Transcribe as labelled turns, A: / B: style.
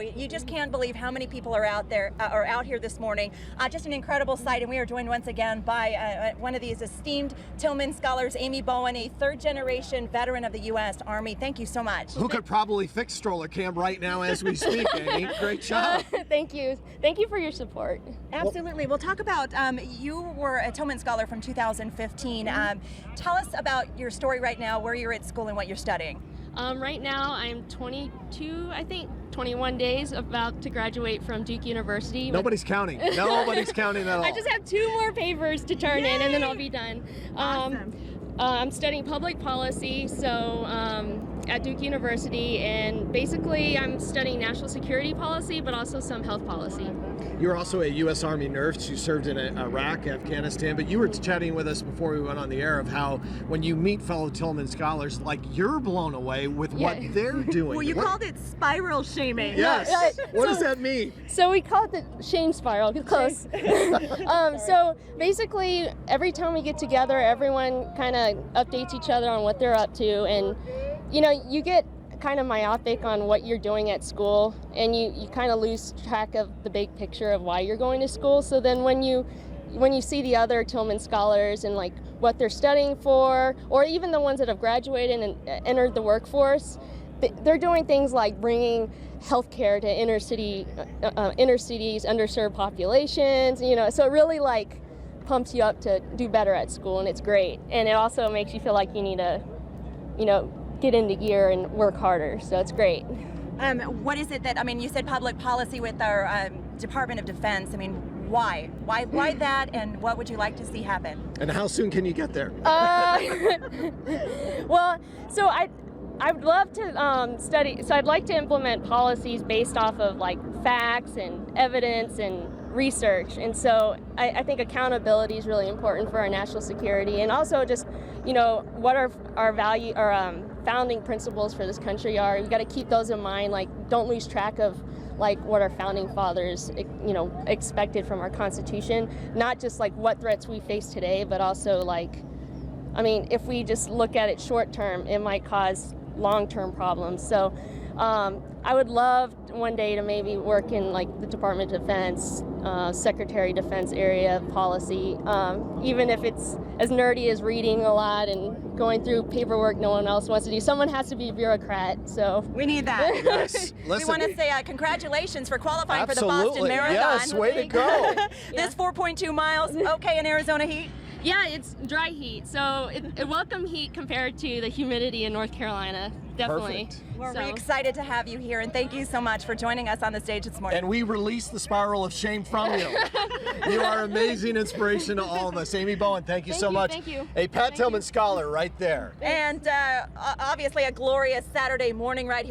A: You just can't believe how many people are out there, are out here this morning. Just an incredible sight, and we are joined once again by one of these esteemed Tillman scholars, Amy Bowen, a third-generation veteran of the U.S. Army. Thank you so much.
B: Who could probably fix stroller cam right now as we speak, Amy? Great job.
C: Thank you. Thank you for your support.
A: Absolutely. We'll talk about, you were a Tillman Scholar from 2015. Tell us about your story right now, where you're at school and what you're studying.
C: Right now I'm 22, I think, 21 days, about to graduate from Duke University.
B: Nobody's counting. Nobody's counting at all.
C: I just have 2 more papers to turn in and then I'll be done.
A: Awesome.
C: I'm studying public policy, so at Duke University, and basically I'm studying national security policy, but also some health policy.
B: You're also a U.S. Army nurse. You served in Iraq, Afghanistan, but you were chatting with us before we went on the air of how when you meet fellow Tillman scholars, like, you're blown away with what they're doing.
A: Well, you called it spiral shaming.
B: Yes.
C: Right.
B: What does that mean?
C: So we call it the shame spiral. Close. So basically, every time we get together, everyone kind of updates each other on what they're up to, and you get kind of myopic on what you're doing at school, and you kind of lose track of the big picture of why you're going to school. So then when you see the other Tillman scholars and like what they're studying for, or even the ones that have graduated and entered the workforce, they're doing things like bringing healthcare to inner cities, underserved populations. So it really like pumps you up to do better at school, and it's great. And it also makes you feel like you need to, get into gear and work harder. So it's great.
A: What is it that, you said public policy with our Department of Defense. Why? Why that, and what would you like to see happen?
B: And how soon can you get there?
C: Well, so I'd love to study, so I'd like to implement policies based off of like facts and evidence and research, and so I think accountability is really important for our national security, and also just what our founding principles for this country are. You got to keep those in mind. Like, don't lose track of like what our founding fathers expected from our Constitution, not just like what threats we face today, but also like, if we just look at it short term, it might cause long-term problems. So I would love one day to maybe work in like the Department of Defense, Secretary of Defense area of policy, even if it's as nerdy as reading a lot and going through paperwork no one else wants to do. Someone has to be a bureaucrat, so.
A: We need that.
B: Yes.
A: We want to say congratulations for qualifying for the Boston Marathon.
B: Yes, way to go.
A: This 4.2 miles, okay, in Arizona heat?
C: Yeah, it's dry heat, so a welcome heat compared to the humidity in North Carolina, definitely.
B: Perfect.
A: We're excited to have you here, and thank you so much for joining us on the stage this morning.
B: And we release the spiral of shame from you. You are amazing inspiration to all of us. Amy Bowen, thank you so much.
C: Thank you.
B: A Pat Tillman scholar right there.
A: And obviously a glorious Saturday morning right here.